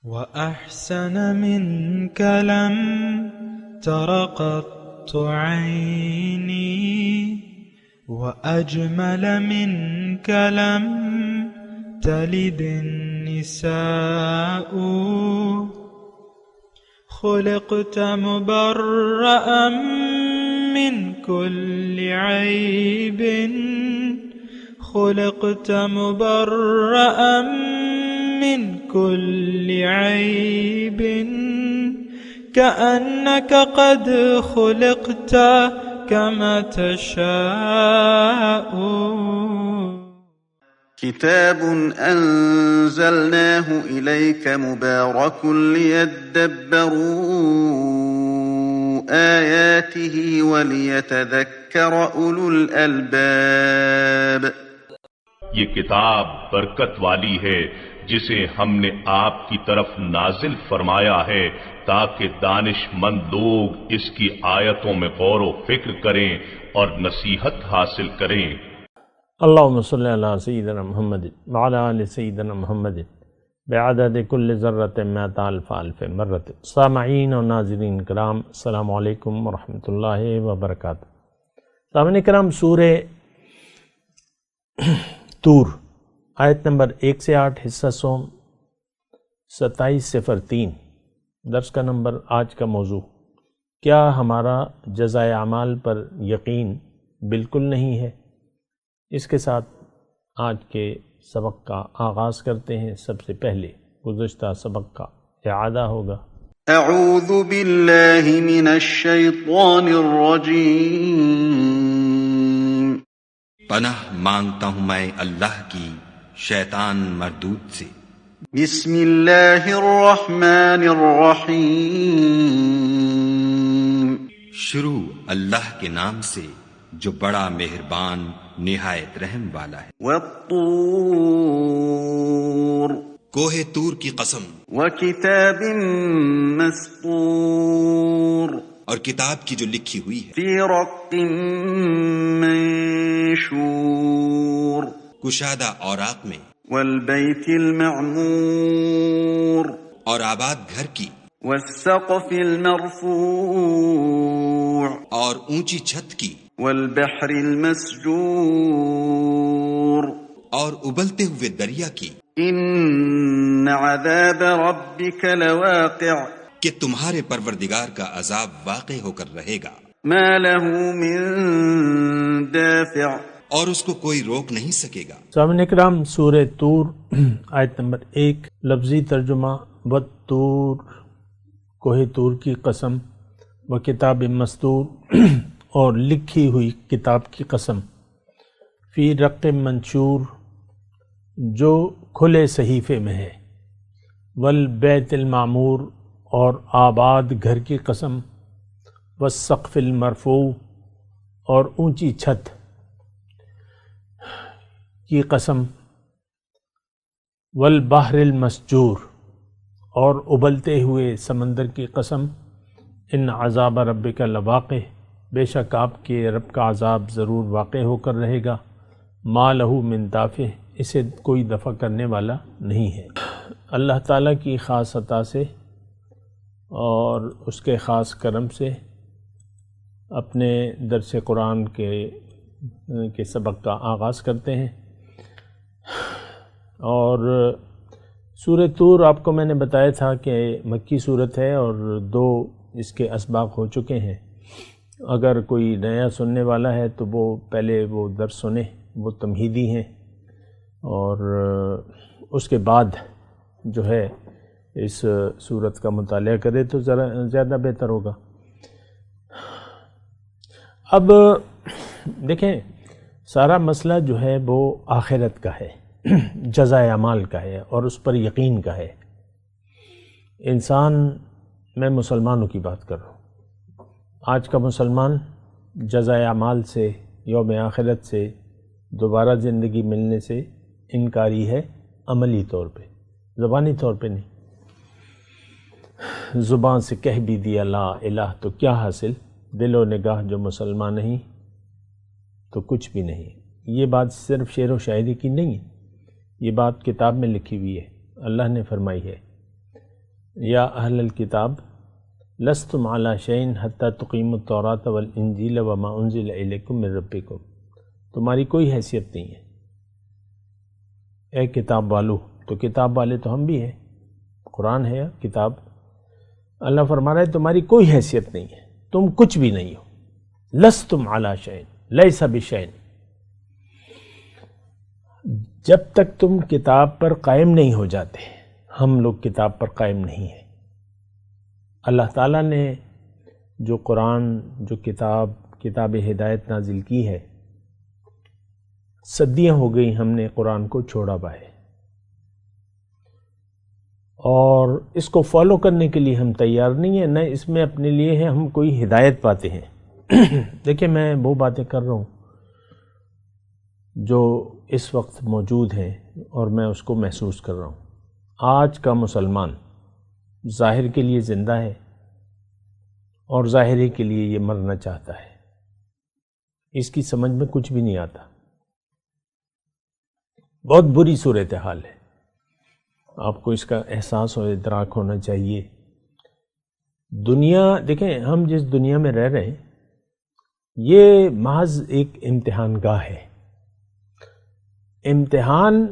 وأحسن منك لم تر قط عيني وأجمل منك لم تلد النساء خلقت مبرأ من كل عيب خلقت مبرأ من كل عيب كأنك قد خلقت كما تشاء. كتاب أنزلناه إليك مبارك ليدبروا آياته وليتذكر أولو الألباب. یہ کتاب برکت والی ہے جسے ہم نے آپ کی طرف نازل فرمایا ہے تاکہ دانش مند لوگ اس کی آیتوں میں غور و فکر کریں اور نصیحت حاصل کریں. اللہم صلی علی سیدنا محمد وعلی آل سیدنا محمد بعدد کل ذرۃ مئۃ الف الف مرۃ. سامعین و ناظرین کرام، السلام علیکم ورحمۃ اللہ وبرکاتہ. سامعین کرام، سورہ طور آیت نمبر 1 سے 8، حصہ سوم 27-3. درس کا نمبر، آج کا موضوع: کیا ہمارا جزائے اعمال پر یقین بالکل نہیں ہے؟ اس کے ساتھ آج کے سبق کا آغاز کرتے ہیں. سب سے پہلے گزشتہ سبق کا اعادہ ہوگا. اعوذ باللہ من الشیطان الرجیم. پناہ مانگتا ہوں میں اللہ کی شیطان مردود سے. بسم اللہ الرحمن الرحیم. شروع اللہ کے نام سے جو بڑا مہربان نہایت رحم والا ہے. والطور. کوہ طور کی قسم. وکتاب مسطور. اور کتاب کی جو لکھی ہوئی ہے. فی رق منشور. کشادہ اوراق میں. والبیت المعمور. اور آباد گھر کی. والسقف المرفوع. اور اونچی چھت کی. والبحر المسجور. اور ابلتے ہوئے دریا کی. ان عذاب ربک لواقع. کہ تمہارے پروردگار کا عذاب واقع ہو کر رہے گا. ما له من دافع. اور اس کو کوئی روک نہیں سکے گا. سامعین کرام، سورہ طور آیت نمبر 1. لفظی ترجمہ: والطور، کوہ طور کی قسم، و کتاب مسطور، اور لکھی ہوئی کتاب کی قسم، فی رق منشور، جو کھلے صحیفے میں ہے، والبیت المعمور، اور آباد گھر کی قسم، والسقف المرفوع، اور اونچی چھت کی قسم، والبحر المسجور، اور ابلتے ہوئے سمندر کی قسم. ان عذاب ربک لواقع، بے شک آپ کے رب کا عذاب ضرور واقع ہو کر رہے گا. ما لہ من دافع، اسے کوئی دفع کرنے والا نہیں ہے. اللہ تعالیٰ کی خاص عطا سے اور اس کے خاص کرم سے اپنے درس قرآن کے سبق کا آغاز کرتے ہیں. اور سورہ طور آپ کو میں نے بتایا تھا کہ مکی صورت ہے اور 2 اس کے اسباق ہو چکے ہیں. اگر کوئی نیا سننے والا ہے تو وہ پہلے وہ درس سنے، وہ تمہیدی ہیں، اور اس کے بعد جو ہے اس صورت کا مطالعہ کرے تو ذرا زیادہ بہتر ہوگا. اب دیکھیں، سارا مسئلہ جو ہے وہ آخرت کا ہے، جزائے اعمال کا ہے، اور اس پر یقین کا ہے. انسان، میں مسلمانوں کی بات کر رہا ہوں، آج کا مسلمان جزائے اعمال سے، یوم آخرت سے، دوبارہ زندگی ملنے سے انکاری ہے. عملی طور پہ، زبانی طور پہ نہیں. زبان سے کہہ بھی دیا لا الہ تو کیا حاصل، دل و نگاہ جو مسلمان نہیں تو کچھ بھی نہیں. یہ بات صرف شعر و شاعری کی نہیں ہے، یہ بات کتاب میں لکھی ہوئی ہے. اللہ نے فرمائی ہے یا اہل الکتاب لستم علی شیء حتی تقیموا التوراۃ والانجیل وما انزل الیکم من ربکم، تمہاری کوئی حیثیت نہیں ہے اے کتاب والو۔ تو کتاب والے تو ہم بھی ہیں، قرآن ہے کتاب۔ اللہ فرما رہا ہے تمہاری کوئی حیثیت نہیں ہے، تم کچھ بھی نہیں ہو، لستم علی شیء لیس بشیء، جب تک تم کتاب پر قائم نہیں ہو جاتے۔ ہم لوگ کتاب پر قائم نہیں ہیں۔ اللہ تعالیٰ نے جو قرآن، جو کتاب ہدایت نازل کی ہے، صدیاں ہو گئی ہم نے قرآن کو چھوڑا ہوا ہے، اور اس کو فالو کرنے کے لیے ہم تیار نہیں ہیں، نہ اس میں اپنے لیے ہے ہم کوئی ہدایت پاتے ہیں۔ دیکھیں میں وہ باتیں کر رہا ہوں جو اس وقت موجود ہیں اور میں اس کو محسوس کر رہا ہوں۔ آج کا مسلمان ظاہر کے لیے زندہ ہے اور ظاہری کے لیے یہ مرنا چاہتا ہے، اس کی سمجھ میں کچھ بھی نہیں آتا۔ بہت بری صورتحال ہے، آپ کو اس کا احساس اور ادراک ہونا چاہیے۔ دنیا، دیکھیں ہم جس دنیا میں رہ رہے ہیں یہ محض ایک امتحان گاہ ہے۔ امتحان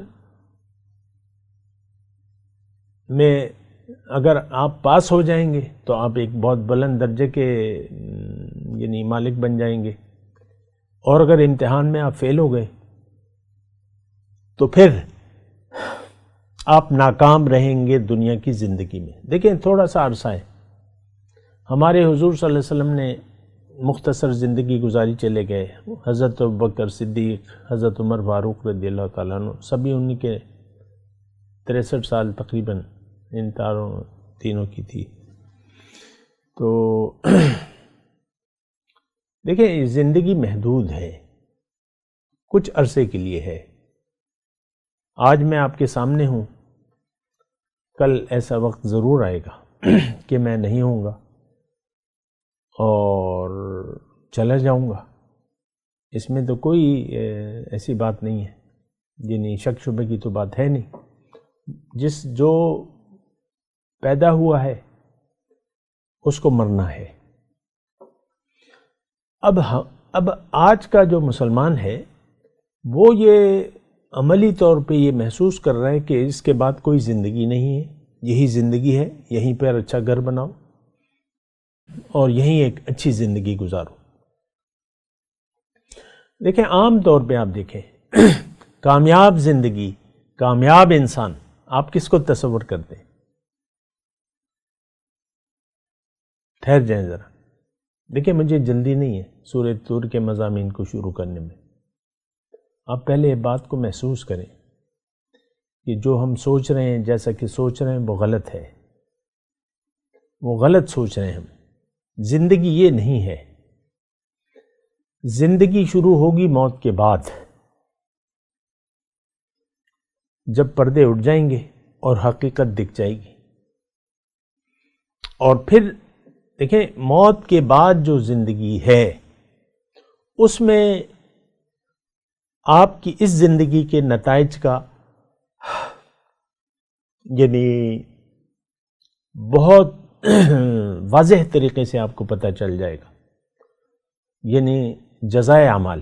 میں اگر آپ پاس ہو جائیں گے تو آپ ایک بہت بلند درجے کے یعنی مالک بن جائیں گے، اور اگر امتحان میں آپ فیل ہو گئے تو پھر آپ ناکام رہیں گے دنیا کی زندگی میں۔ دیکھیں تھوڑا سا عرصہ ہے، ہمارے حضور صلی اللہ علیہ وسلم نے مختصر زندگی گزاری چلے گئے، حضرت ابوبکر صدیق، حضرت عمر فاروق رضی اللہ تعالیٰ عنہ، سبھی انہی کے 63 سال تقریباً ان تینوں کی تھی۔ تو دیکھیں زندگی محدود ہے، کچھ عرصے کے لیے ہے۔ آج میں آپ کے سامنے ہوں، کل ایسا وقت ضرور آئے گا کہ میں نہیں ہوں گا اور چلا جاؤں گا۔ اس میں تو کوئی ایسی بات نہیں ہے، یعنی شک شبے کی تو بات ہے نہیں۔ جو پیدا ہوا ہے اس کو مرنا ہے۔ اب آج کا جو مسلمان ہے وہ یہ عملی طور پہ یہ محسوس کر رہا ہے کہ اس کے بعد کوئی زندگی نہیں ہے، یہی زندگی ہے، یہیں پر اچھا گھر بناؤ اور یہیں ایک اچھی زندگی گزارو۔ دیکھیں عام طور پہ آپ دیکھیں کامیاب زندگی، کامیاب انسان آپ کس کو تصور کرتے ہیں؟ ٹھہر جائیں ذرا، دیکھیں مجھے جلدی نہیں ہے سورہ طور کے مضامین کو شروع کرنے میں۔ آپ پہلے یہ بات کو محسوس کریں کہ جو ہم سوچ رہے ہیں، جیسا کہ سوچ رہے ہیں، وہ غلط ہے، وہ غلط سوچ رہے ہیں ہم۔ زندگی یہ نہیں ہے، زندگی شروع ہوگی موت کے بعد، جب پردے اٹھ جائیں گے اور حقیقت دکھ جائے گی۔ اور پھر دیکھیں موت کے بعد جو زندگی ہے اس میں آپ کی اس زندگی کے نتائج کا یعنی بہت واضح طریقے سے آپ کو پتہ چل جائے گا، یعنی جزائے اعمال۔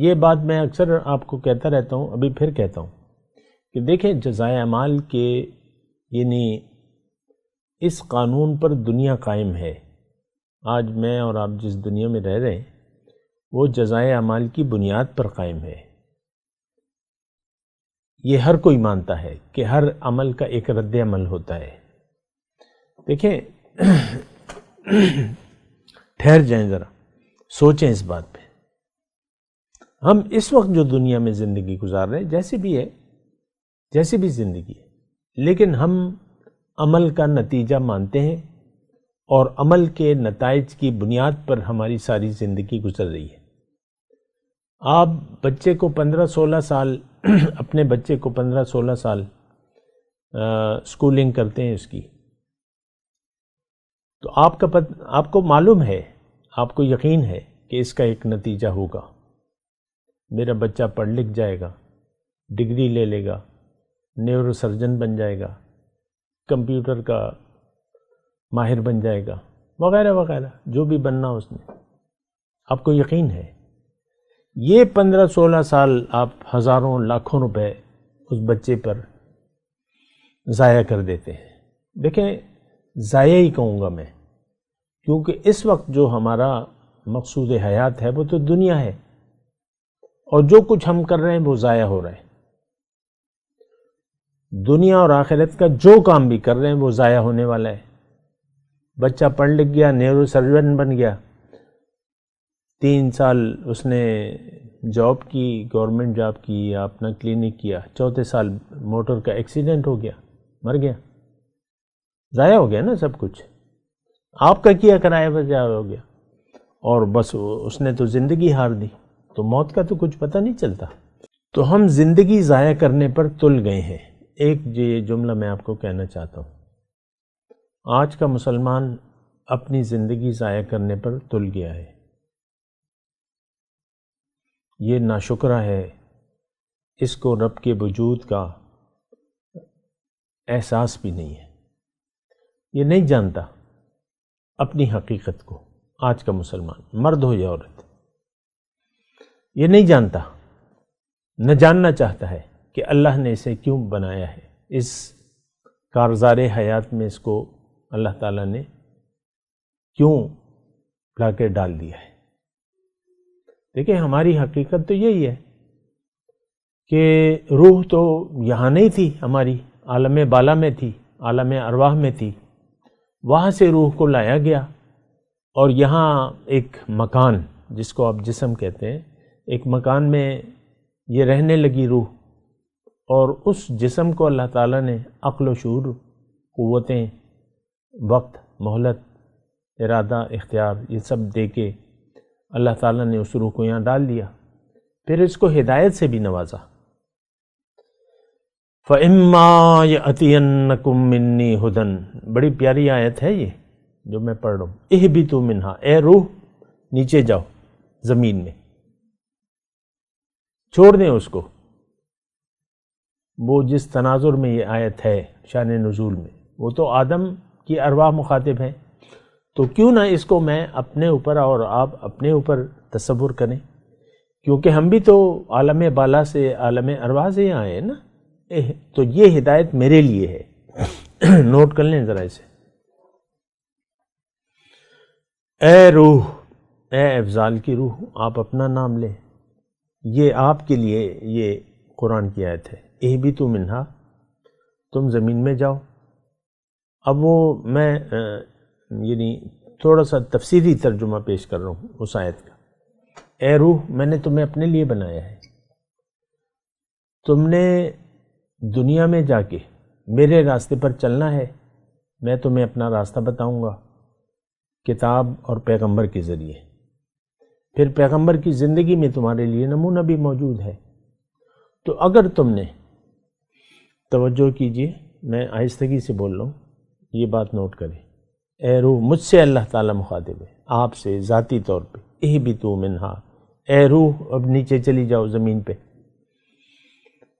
یہ بات میں اکثر آپ کو کہتا رہتا ہوں، ابھی پھر کہتا ہوں کہ دیکھیں جزائے اعمال کے یعنی اس قانون پر دنیا قائم ہے۔ آج میں اور آپ جس دنیا میں رہ رہے ہیں وہ جزائے اعمال کی بنیاد پر قائم ہے۔ یہ ہر کوئی مانتا ہے کہ ہر عمل کا ایک رد عمل ہوتا ہے۔ دیکھیں ٹھہر جائیں ذرا، سوچیں اس بات پہ۔ ہم اس وقت جو دنیا میں زندگی گزار رہے ہیں، جیسی بھی ہے، جیسی بھی زندگی ہے، لیکن ہم عمل کا نتیجہ مانتے ہیں اور عمل کے نتائج کی بنیاد پر ہماری ساری زندگی گزر رہی ہے۔ آپ بچے کو 15-16 سال اپنے بچے کو 15-16 سال سکولنگ کرتے ہیں اس کی، تو آپ کو معلوم ہے، آپ کو یقین ہے کہ اس کا ایک نتیجہ ہوگا، میرا بچہ پڑھ لکھ جائے گا، ڈگری لے لے گا، نیورو سرجن بن جائے گا، کمپیوٹر کا ماہر بن جائے گا، وغیرہ وغیرہ جو بھی بننا اس نے. آپ کو یقین ہے یہ 15-16 سال آپ ہزاروں لاکھوں روپے اس بچے پر ضائع کر دیتے ہیں. دیکھیں ضائع ہی کہوں گا میں، کیونکہ اس وقت جو ہمارا مقصود حیات ہے وہ تو دنیا ہے، اور جو کچھ ہم کر رہے ہیں وہ ضائع ہو رہا ہے. دنیا اور آخرت کا جو کام بھی کر رہے ہیں وہ ضائع ہونے والا ہے. بچہ پڑھ لکھ گیا، نیورو سرجن بن گیا، 3 سال اس نے جاب کی، گورنمنٹ جاب کی یا اپنا کلینک کیا، 4تھے سال موٹر کا ایکسیڈنٹ ہو گیا، مر گیا. ضائع ہو گیا نا سب کچھ، آپ کا کیا کرایا وہ ضائع ہو گیا. اور بس اس نے تو زندگی ہار دی، تو موت کا تو کچھ پتہ نہیں چلتا. تو ہم زندگی ضائع کرنے پر تل گئے ہیں. ایک یہ جملہ میں آپ کو کہنا چاہتا ہوں، آج کا مسلمان اپنی زندگی ضائع کرنے پر تل گیا ہے. یہ ناشکرہ ہے، اس کو رب کے وجود کا احساس بھی نہیں ہے. یہ نہیں جانتا اپنی حقیقت کو. آج کا مسلمان مرد ہو یا عورت یہ نہیں جانتا، نہ جاننا چاہتا ہے کہ اللہ نے اسے کیوں بنایا ہے. اس کارزار حیات میں اس کو اللہ تعالیٰ نے کیوں لا کے ڈال دیا ہے. دیکھیں ہماری حقیقت تو یہی ہے کہ روح تو یہاں نہیں تھی، ہماری عالم بالا میں تھی، عالم ارواح میں تھی. وہاں سے روح کو لایا گیا اور یہاں ایک مکان جس کو آپ جسم کہتے ہیں، ایک مکان میں یہ رہنے لگی روح. اور اس جسم کو اللہ تعالیٰ نے عقل و شعور، قوتیں، وقت، مہلت، ارادہ، اختیار یہ سب دے کے اللہ تعالیٰ نے اس روح کو یہاں ڈال دیا. پھر اس کو ہدایت سے بھی نوازا. فَإِمَّا يَأْتِيَنَّكُم مِّنِّي هُدًى، بڑی پیاری آیت ہے یہ جو میں پڑھ رہا ہوں. اِهْبِطُوا مِنْهَا، اے روح نیچے جاؤ زمین میں، چھوڑ دیں اس کو. وہ جس تناظر میں یہ آیت ہے شان نزول میں، وہ تو آدم کی ارواح مخاطب ہیں، تو کیوں نہ اس کو میں اپنے اوپر اور آپ اپنے اوپر تصور کریں، کیونکہ ہم بھی تو عالم بالا سے، عالم ارواح سے آئے ہیں نا. تو یہ ہدایت میرے لیے ہے. نوٹ کر لیں ذرا اسے. اے روح، اے افضال کی روح، آپ اپنا نام لیں. یہ آپ کے لیے یہ قرآن کی آیت ہے. اہبطوا منہا، تم زمین میں جاؤ. اب وہ میں یعنی تھوڑا سا تفسیری ترجمہ پیش کر رہا ہوں اس آیت کا. اے روح، میں نے تمہیں اپنے لیے بنایا ہے. تم نے دنیا میں جا کے میرے راستے پر چلنا ہے. میں تمہیں اپنا راستہ بتاؤں گا کتاب اور پیغمبر کے ذریعے. پھر پیغمبر کی زندگی میں تمہارے لیے نمونہ بھی موجود ہے. تو اگر تم نے توجہ کیجئے، میں آہستگی سے بول رہا ہوں، یہ بات نوٹ کریں. اے روح، مجھ سے اللہ تعالیٰ مخاطب ہے، آپ سے ذاتی طور پہ. اہبطوا منہا، اے روح اب نیچے چلی جاؤ زمین پہ.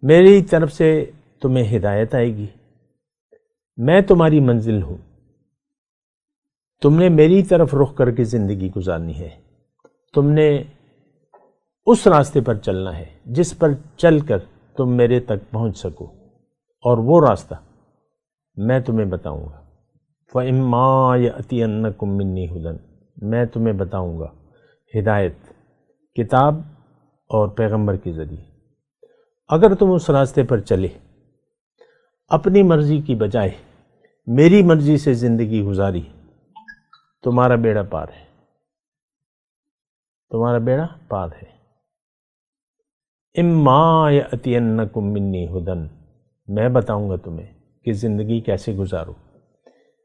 میری طرف سے تمہیں ہدایت آئے گی. میں تمہاری منزل ہوں. تم نے میری طرف رخ کر کے زندگی گزارنی ہے. تم نے اس راستے پر چلنا ہے جس پر چل کر تم میرے تک پہنچ سکو، اور وہ راستہ میں تمہیں بتاؤں گا. فَإِمَّا يَأْتِيَنَّكُم مِّنِّي هُدًى، میں تمہیں بتاؤں گا ہدایت کتاب اور پیغمبر کے ذریعے. اگر تم اس راستے پر چلے، اپنی مرضی کی بجائے میری مرضی سے زندگی گزاری، تمہارا بیڑا پار ہے. تمہارا بیڑا پار ہے. اِمَّا يَأْتِيَنَّكُم مِّنِّي هُدًى، میں بتاؤں گا تمہیں کہ زندگی کیسے گزارو.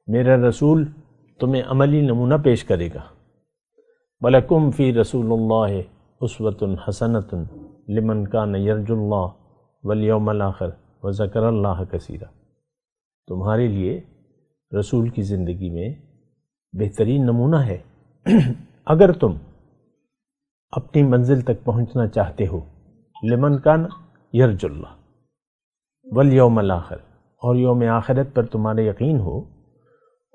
میرا رسول تمہیں عملی نمونہ پیش کرے گا. وَلَكُمْ فِي رَسُولِ اللَّهِ أُسْوَةٌ حَسَنَةٌ لِمَنْ كَانَ يَرْجُو اللَّهَ وَالْيَوْمَ الْآخِرَ وَذَكَرَ اللَّهَ كَثِيرًا. تمہارے لیے رسول کی زندگی میں بہترین نمونہ ہے اگر تم اپنی منزل تک پہنچنا چاہتے ہو. لمن کان یرجو اللہ والیوم الآخر، اور یوم آخرت پر تمہارا یقین ہو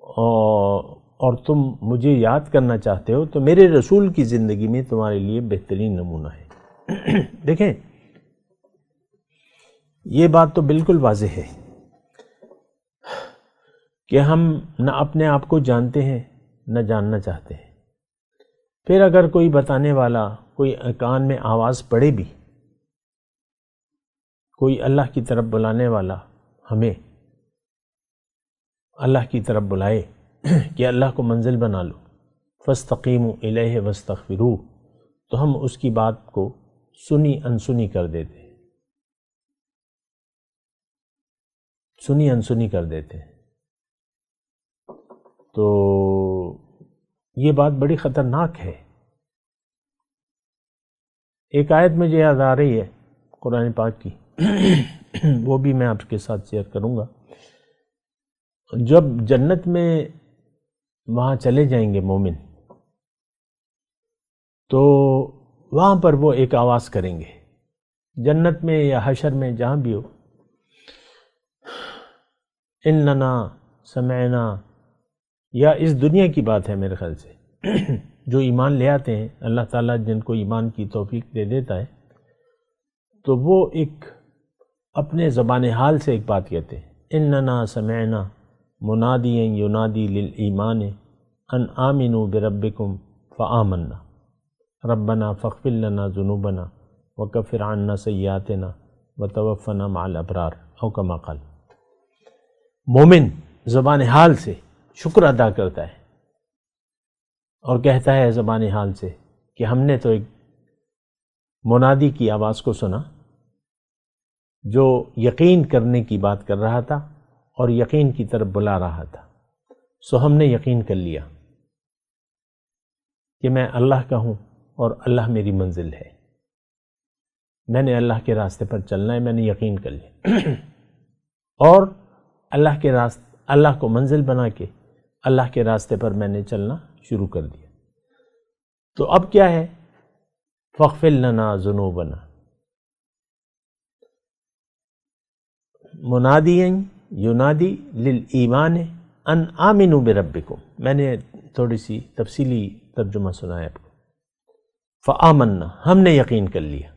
اور تم مجھے یاد کرنا چاہتے ہو تو میرے رسول کی زندگی میں تمہارے لیے بہترین نمونہ ہے۔ دیکھیں یہ بات تو بالکل واضح ہے کہ ہم نہ اپنے آپ کو جانتے ہیں نہ جاننا چاہتے ہیں، پھر اگر کوئی بتانے والا، کوئی کان میں آواز پڑے بھی، کوئی اللہ کی طرف بلانے والا ہمیں اللہ کی طرف بلائے کہ اللہ کو منزل بنا لو، فاستقیموا الیہ واستغفروہ، تو ہم اس کی بات کو سنی انسنی کر دیتے ہیں، سنی انسنی کر دیتے ہیں۔ تو یہ بات بڑی خطرناک ہے۔ ایک آیت مجھے یاد آ رہی ہے قرآن پاک کی، وہ بھی میں آپ کے ساتھ شیئر کروں گا۔ جب جنت میں وہاں چلے جائیں گے مومن، تو وہاں پر وہ ایک آواز کریں گے، جنت میں یا حشر میں جہاں بھی ہو، اننا سمعنا، یا اس دنیا کی بات ہے میرے خیال سے، جو ایمان لے آتے ہیں اللہ تعالیٰ جن کو ایمان کی توفیق دے دیتا ہے، تو وہ ایک اپنے زبان حال سے ایک بات کہتے ہیں، اننا سمعنا منادیا ینادی للایمان ان آمنوا بربکم فآمنا ربنا فاغفر لنا ذنوبنا وکفر عنا سیئاتنا وتوفنا مع الابرار، او کما قال۔ مومن زبان حال سے شکر ادا کرتا ہے اور کہتا ہے زبان حال سے کہ ہم نے تو ایک منادی کی آواز کو سنا جو یقین کرنے کی بات کر رہا تھا اور یقین کی طرف بلا رہا تھا، سو ہم نے یقین کر لیا کہ میں اللہ کا ہوں اور اللہ میری منزل ہے، میں نے اللہ کے راستے پر چلنا ہے، میں نے یقین کر لیا اور اللہ کے راستے، اللہ کو منزل بنا کے اللہ کے راستے پر میں نے چلنا شروع کر دیا۔ تو اب کیا ہے؟ فاغفر لنا ذنوبنا، منادیا ینادی للایمان ان آمنوا بربکم، میں نے تھوڑی سی تفصیلی ترجمہ سنا ہے آپ کو، فآمنا، ہم نے یقین کر لیا۔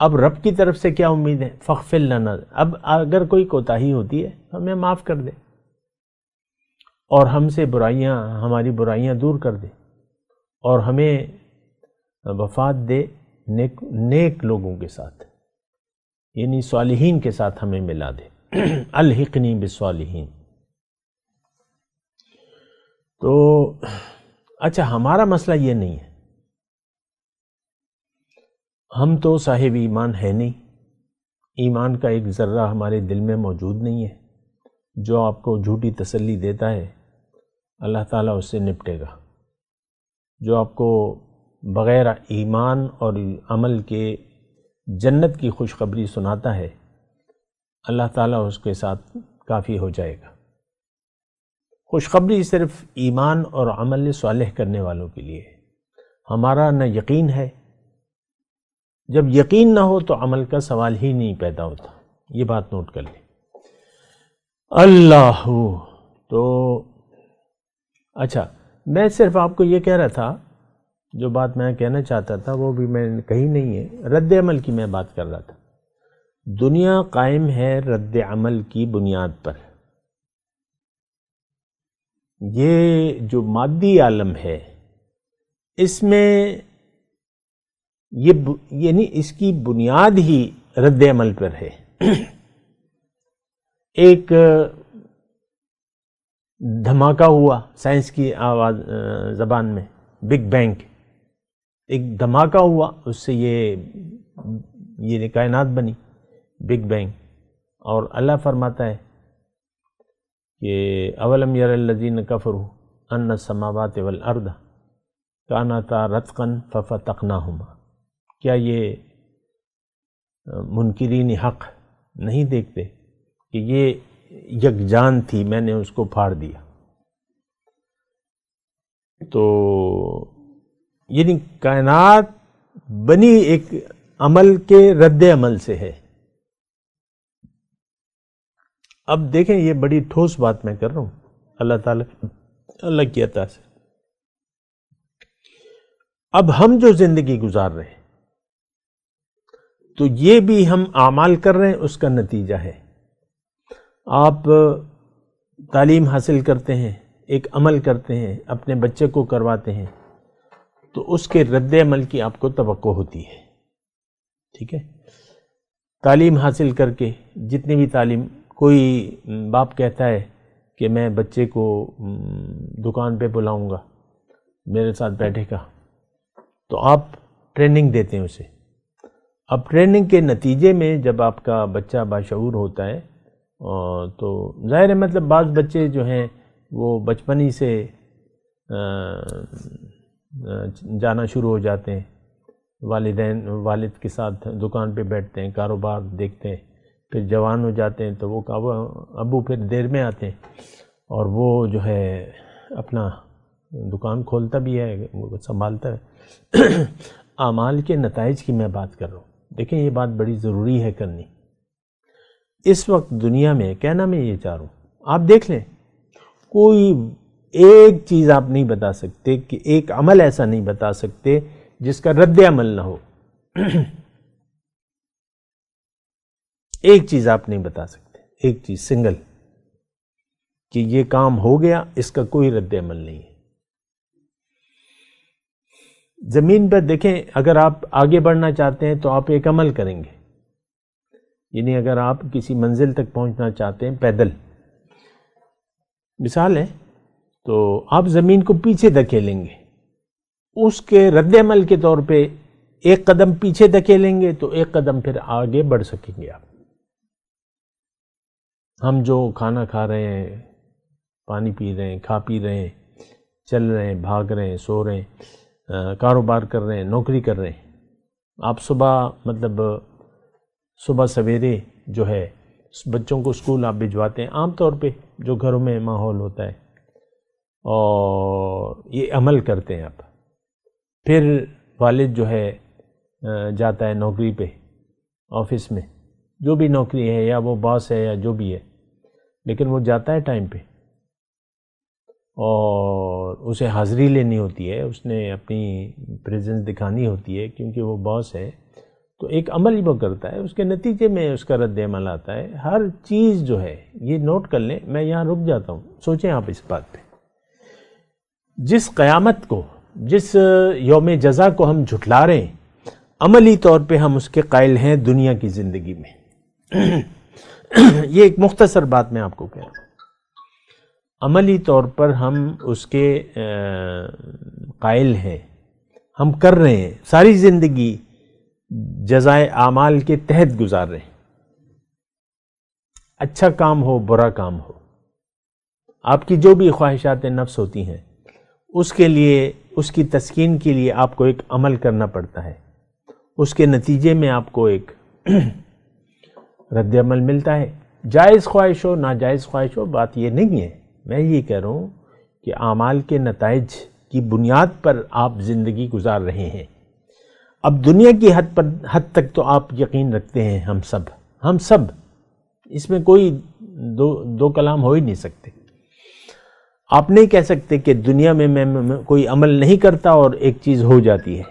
اب رب کی طرف سے کیا امید ہے؟ فاغفر لنا، اب اگر کوئی کوتاہی ہوتی ہے ہمیں معاف کر دے اور ہم سے برائیاں، ہماری برائیاں دور کر دے اور ہمیں وفات دے نیک لوگوں کے ساتھ، یعنی صالحین کے ساتھ ہمیں ملا دے، الحقنی بالصالحین۔ تو اچھا، ہمارا مسئلہ یہ نہیں ہے، ہم تو صاحب ایمان ہے نہیں، ایمان کا ایک ذرہ ہمارے دل میں موجود نہیں ہے، جو آپ کو جھوٹی تسلی دیتا ہے اللہ تعالیٰ اس سے نپٹے گا، جو آپ کو بغیر ایمان اور عمل کے جنت کی خوشخبری سناتا ہے اللہ تعالیٰ اس کے ساتھ کافی ہو جائے گا۔ خوشخبری صرف ایمان اور عمل صالح کرنے والوں کے لیے ہے، ہمارا نہ یقین ہے، جب یقین نہ ہو تو عمل کا سوال ہی نہیں پیدا ہوتا، یہ بات نوٹ کر لیں۔ اللہ تو اچھا، میں صرف آپ کو یہ کہہ رہا تھا، جو بات میں کہنا چاہتا تھا وہ بھی میں نے کہی نہیں ہے، رد عمل کی میں بات کر رہا تھا۔ دنیا قائم ہے رد عمل کی بنیاد پر، یہ جو مادی عالم ہے اس میں یعنی اس کی بنیاد ہی رد عمل پر ہے۔ ایک دھماکہ ہوا سائنس کی آواز زبان میں، بگ بینگ، ایک دھماکہ ہوا، اس سے یہ کائنات بنی، بگ بینگ۔ اور اللہ فرماتا ہے کہ اولم یر الذین کفروا ان السماوات والارض کانتا رتقا ففتقناہما، کیا یہ منکرین حق نہیں دیکھتے کہ یہ یکجان تھی، میں نے اس کو پھاڑ دیا؟ تو یعنی کائنات بنی ایک عمل کے رد عمل سے ہے۔ اب دیکھیں یہ بڑی ٹھوس بات میں کر رہا ہوں اللہ تعالیٰ اللہ کی عطا سے. اب ہم جو زندگی گزار رہے ہیں تو یہ بھی ہم اعمال کر رہے ہیں، اس کا نتیجہ ہے. آپ تعلیم حاصل کرتے ہیں، ایک عمل کرتے ہیں، اپنے بچے کو کرواتے ہیں، تو اس کے رد عمل کی آپ کو توقع ہوتی ہے. ٹھیک ہے، تعلیم حاصل کر کے جتنی بھی تعلیم، کوئی باپ کہتا ہے کہ میں بچے کو دکان پہ بلاؤں گا، میرے ساتھ بیٹھے گا، تو آپ ٹریننگ دیتے ہیں اسے. اب ٹریننگ کے نتیجے میں جب آپ کا بچہ باشعور ہوتا ہے تو ظاہر ہے مطلب بعض بچے جو ہیں وہ بچپن ہی سے جانا شروع ہو جاتے ہیں، والد کے ساتھ دکان پہ بیٹھتے ہیں، کاروبار دیکھتے ہیں، پھر جوان ہو جاتے ہیں تو وہ ابو پھر دیر میں آتے ہیں اور وہ جو ہے اپنا دکان کھولتا بھی ہے، وہ سنبھالتا ہے. اعمال کے نتائج کی میں بات کر رہا ہوں. دیکھیں یہ بات بڑی ضروری ہے کرنی. اس وقت دنیا میں کہنا میں یہ چاہ رہا ہوں، آپ دیکھ لیں کوئی ایک چیز آپ نہیں بتا سکتے کہ ایک عمل ایسا نہیں بتا سکتے جس کا رد عمل نہ ہو. ایک چیز آپ نہیں بتا سکتے، ایک چیز سنگل، کہ یہ کام ہو گیا، اس کا کوئی رد عمل نہیں ہے. زمین پر دیکھیں اگر آپ آگے بڑھنا چاہتے ہیں تو آپ ایک عمل کریں گے، یعنی اگر آپ کسی منزل تک پہنچنا چاہتے ہیں پیدل، مثال ہے، تو آپ زمین کو پیچھے دھکیلیں گے، اس کے رد عمل کے طور پہ ایک قدم پیچھے دھکیلیں گے تو ایک قدم پھر آگے بڑھ سکیں گے آپ. ہم جو کھانا کھا رہے ہیں، پانی پی رہے ہیں، کھا پی رہے ہیں، چل رہے ہیں، بھاگ رہے ہیں، سو رہے ہیں، کاروبار کر رہے ہیں، نوکری کر رہے ہیں. آپ صبح سویرے جو ہے بچوں کو اسکول آپ بھجواتے ہیں، عام طور پہ جو گھروں میں ماحول ہوتا ہے، اور یہ عمل کرتے ہیں آپ. پھر والد جو ہے جاتا ہے نوکری پہ، آفس میں جو بھی نوکری ہے، یا وہ باس ہے یا جو بھی ہے، لیکن وہ جاتا ہے ٹائم پہ اور اسے حاضری لینی ہوتی ہے، اس نے اپنی پریزنس دکھانی ہوتی ہے کیونکہ وہ باس ہے. تو ایک عمل ہی وہ کرتا ہے، اس کے نتیجے میں اس کا رد عمل آتا ہے. ہر چیز جو ہے یہ نوٹ کر لیں. میں یہاں رک جاتا ہوں، سوچیں آپ اس بات پہ. جس قیامت کو، جس یوم جزا کو ہم جھٹلا رہے ہیں، عملی طور پہ ہم اس کے قائل ہیں دنیا کی زندگی میں. یہ ایک مختصر بات میں آپ کو کہہ رہا ہوں. عملی طور پر ہم اس کے قائل ہیں، ہم کر رہے ہیں، ساری زندگی جزائے اعمال کے تحت گزار رہے ہیں. اچھا کام ہو، برا کام ہو، آپ کی جو بھی خواہشات نفس ہوتی ہیں، اس کے لیے، اس کی تسکین کے لیے آپ کو ایک عمل کرنا پڑتا ہے. اس کے نتیجے میں آپ کو ایک رد عمل ملتا ہے. جائز خواہش ہو، ناجائز خواہش ہو، بات یہ نہیں ہے. میں یہ کہہ رہا ہوں کہ اعمال کے نتائج کی بنیاد پر آپ زندگی گزار رہے ہیں. اب دنیا کی حد تک تو آپ یقین رکھتے ہیں، ہم سب اس میں کوئی دو کلام ہو ہی نہیں سکتے. آپ نہیں کہہ سکتے کہ دنیا میں میں کوئی عمل نہیں کرتا اور ایک چیز ہو جاتی ہے.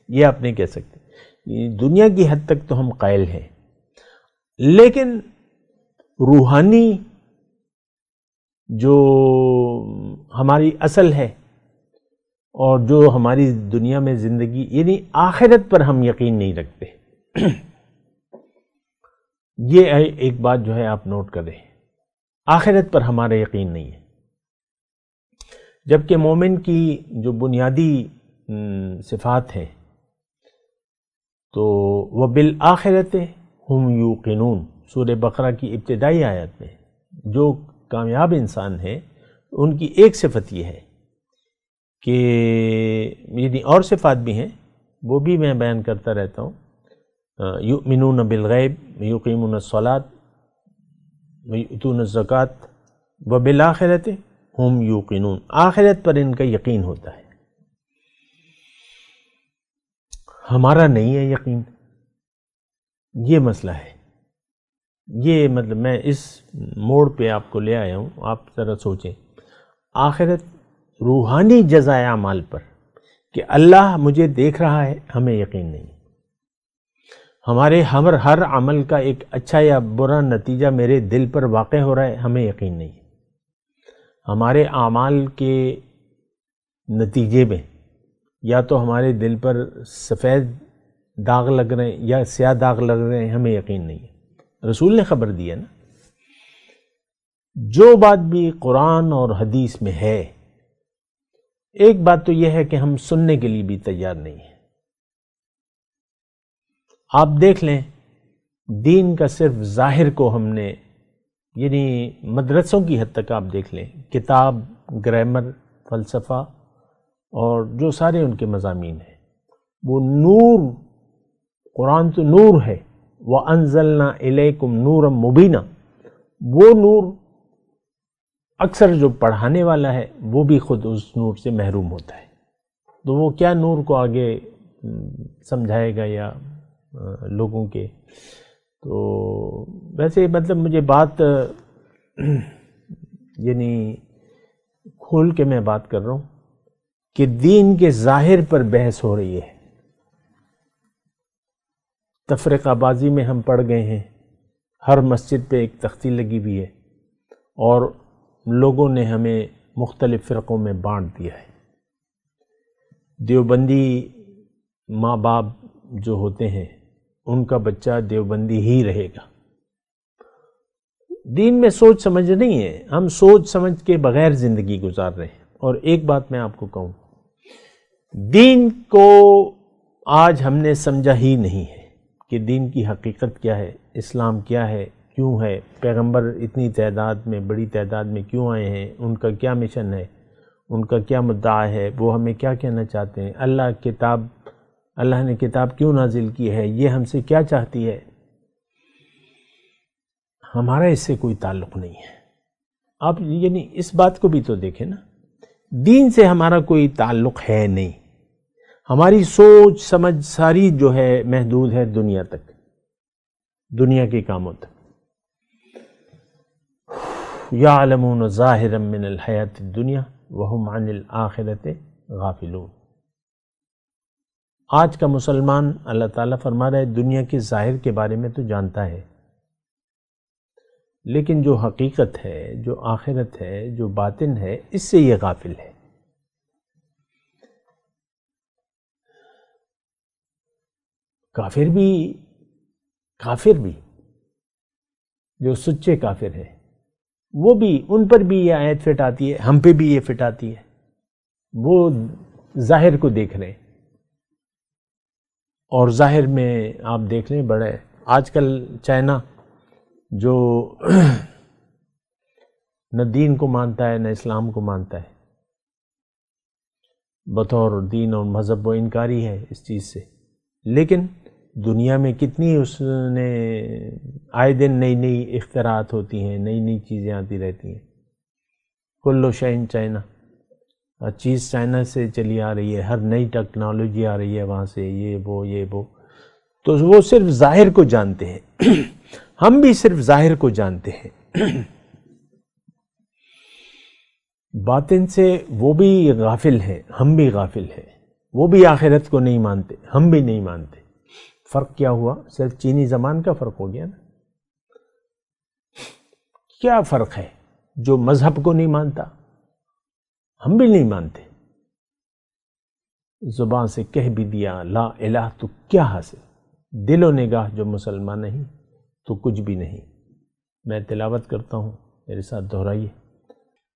یہ آپ نہیں کہہ سکتے. دنیا کی حد تک تو ہم قائل ہیں، لیکن روحانی جو ہماری اصل ہے اور جو ہماری دنیا میں زندگی، یعنی آخرت پر ہم یقین نہیں رکھتے. یہ ایک بات جو ہے آپ نوٹ کریں، آخرت پر ہمارا یقین نہیں ہے. جبکہ مومن کی جو بنیادی صفات ہیں، تو وَبِالْآخِرَةِ هُمْ يُوقِنُونَ، سورہ بقرہ کی ابتدائی آیت میں جو کامیاب انسان ہیں ان کی ایک صفت یہ ہے کہ، یعنی اور صفات بھی ہیں، وہ بھی میں بیان کرتا رہتا ہوں. یؤمنون بالغیب، یقیمون الصلاۃ، ویؤتون الزکاۃ، وبالآخرۃ ہم یوقنون، آخرت پر ان کا یقین ہوتا ہے. ہمارا نہیں ہے یقین، یہ مسئلہ ہے. یہ مطلب میں اس موڑ پہ آپ کو لے آیا ہوں. آپ ذرا سوچیں آخرت روحانی جزائے اعمال پر کہ اللہ مجھے دیکھ رہا ہے، ہمیں یقین نہیں. ہمارے ہر عمل کا ایک اچھا یا برا نتیجہ میرے دل پر واقع ہو رہا ہے، ہمیں یقین نہیں. ہمارے اعمال کے نتیجے میں یا تو ہمارے دل پر سفید داغ لگ رہے ہیں یا سیاہ داغ لگ رہے ہیں، ہمیں یقین نہیں ہے. رسول نے خبر دی ہے نا. جو بات بھی قرآن اور حدیث میں ہے، ایک بات تو یہ ہے کہ ہم سننے کے لیے بھی تیار نہیں ہیں. آپ دیکھ لیں دین کا صرف ظاہر کو ہم نے، یعنی مدرسوں کی حد تک آپ دیکھ لیں، کتاب، گرامر، فلسفہ اور جو سارے ان کے مضامین ہیں، وہ نور، قرآن تو نور ہے، وَأَنزَلْنَا إِلَيْكُمْ نُورًا مُبِينًا، وہ نور اکثر جو پڑھانے والا ہے وہ بھی خود اس نور سے محروم ہوتا ہے. تو وہ کیا نور کو آگے سمجھائے گا یا لوگوں کے. تو ویسے مطلب مجھے بات یعنی کھول کے میں بات کر رہا ہوں کہ دین کے ظاہر پر بحث ہو رہی ہے. تفرقہ بازی میں ہم پڑ گئے ہیں. ہر مسجد پہ ایک تختی لگی ہوئی ہے اور لوگوں نے ہمیں مختلف فرقوں میں بانٹ دیا ہے. دیوبندی ماں باپ جو ہوتے ہیں ان کا بچہ دیوبندی ہی رہے گا. دین میں سوچ سمجھ نہیں ہے، ہم سوچ سمجھ کے بغیر زندگی گزار رہے ہیں. اور ایک بات میں آپ کو کہوں، دین کو آج ہم نے سمجھا ہی نہیں ہے کہ دین کی حقیقت کیا ہے، اسلام کیا ہے، کیوں ہے، پیغمبر اتنی تعداد میں، بڑی تعداد میں کیوں آئے ہیں، ان کا کیا مشن ہے، ان کا کیا مدعا ہے، وہ ہمیں کیا کہنا چاہتے ہیں، اللہ نے کتاب کیوں نازل کی ہے، یہ ہم سے کیا چاہتی ہے. ہمارا اس سے کوئی تعلق نہیں ہے. آپ یعنی اس بات کو بھی تو دیکھیں نا، دین سے ہمارا کوئی تعلق ہے نہیں. ہماری سوچ سمجھ ساری جو ہے محدود ہے دنیا تک، دنیا کے کاموں تک. یعلمون ظاہرا من الحیات الدنیا وہم عن الآخرۃ غافلون. آج کا مسلمان اللہ تعالیٰ فرما رہا ہے دنیا کے ظاہر کے بارے میں تو جانتا ہے، لیکن جو حقیقت ہے، جو آخرت ہے، جو باطن ہے، اس سے یہ غافل ہے. کافر بھی جو سچے کافر ہیں وہ بھی، ان پر بھی یہ آیت فٹ آتی ہے، ہم پہ بھی یہ فٹ آتی ہے. وہ ظاہر کو دیکھ رہے ہیں اور ظاہر میں آپ دیکھ لیں بڑے آج کل چائنا جو نہ دین کو مانتا ہے نہ اسلام کو مانتا ہے، بطور دین اور مذہب و انکاری ہے اس چیز سے، لیکن دنیا میں کتنی اس نے آئے دن نئی اختراعات ہوتی ہیں، نئی چیزیں آتی رہتی ہیں. کلو شین چائنا، ہر چیز چائنا سے چلی آ رہی ہے، ہر نئی ٹیکنالوجی آ رہی ہے وہاں سے، یہ وہ. تو وہ صرف ظاہر کو جانتے ہیں. ہم بھی صرف ظاہر کو جانتے ہیں، باطن سے وہ بھی غافل ہیں، ہم بھی غافل ہیں. وہ بھی آخرت کو نہیں مانتے، ہم بھی نہیں مانتے. فرق کیا ہوا؟ صرف چینی زبان کا فرق ہو گیا نا. کیا فرق ہے؟ جو مذہب کو نہیں مانتا ہم بھی نہیں مانتے. زبان سے کہہ بھی دیا لا الہ تو کیا حاصل، دل و نگاہ جو مسلمان نہیں تو کچھ بھی نہیں. میں تلاوت کرتا ہوں، میرے ساتھ دہرائیے.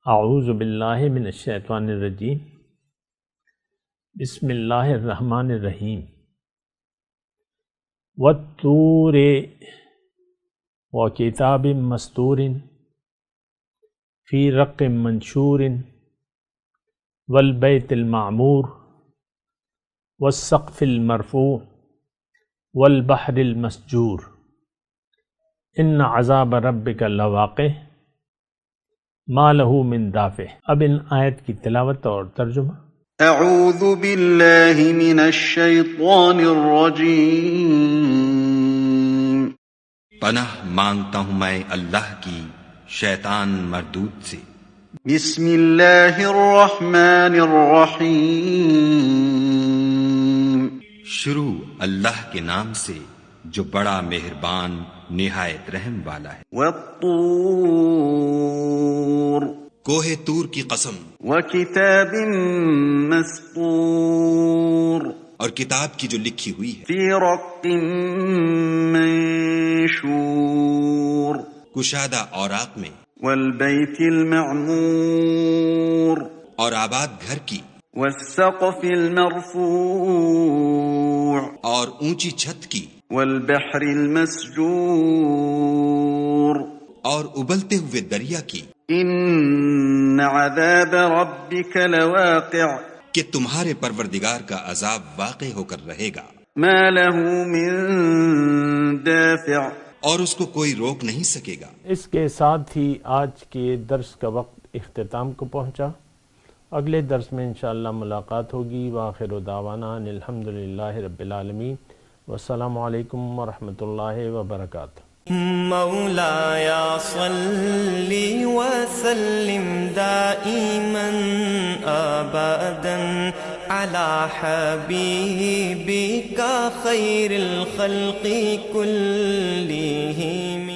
اعوذ باللہ من الشیطان الرجیم، بسم اللہ الرحمن الرحیم. والطور وکتاب مستور فی رق منشور والبیت المعمور والسقف المرفوع والبحر المسجور ان عذاب ربک لواقع ما لہ من دافع. اب ان آیت کی تلاوت اور ترجمہ. اعوذ باللہ من الشیطان الرجیم. پناہ مانگتا ہوں میں اللہ کی شیطان مردود سے۔ بسم اللہ الرحمن الرحیم۔ شروع اللہ کے نام سے جو بڑا مہربان نہایت رحم والا ہے۔ والطور، کوہ طور کی قسم، وکتاب مسطور، اور کتاب کی جو لکھی ہوئی ہے، فی رق منشور، کشادہ اوراق میں، والبیت المعمور، اور آباد گھر کی، والسقف المرفوع، اور اونچی چھت کی، والبحر المسجور، اور ابلتے ہوئے دریا کی، ان عذاب ربک لواقع، کہ تمہارے پروردگار کا عذاب واقع ہو کر رہے گا، ما له من دافع، اور اس کو کوئی روک نہیں سکے گا۔ اس کے ساتھ ہی آج کے درس کا وقت اختتام کو پہنچا۔ اگلے درس میں انشاءاللہ ملاقات ہوگی۔ وآخر دعوانا ان الحمدللہ رب العالمین، والسلام علیکم ورحمۃ اللہ وبرکاتہ۔ مولاي صل وسلم دائما أبدا على حبيبك خير الخلق كلهم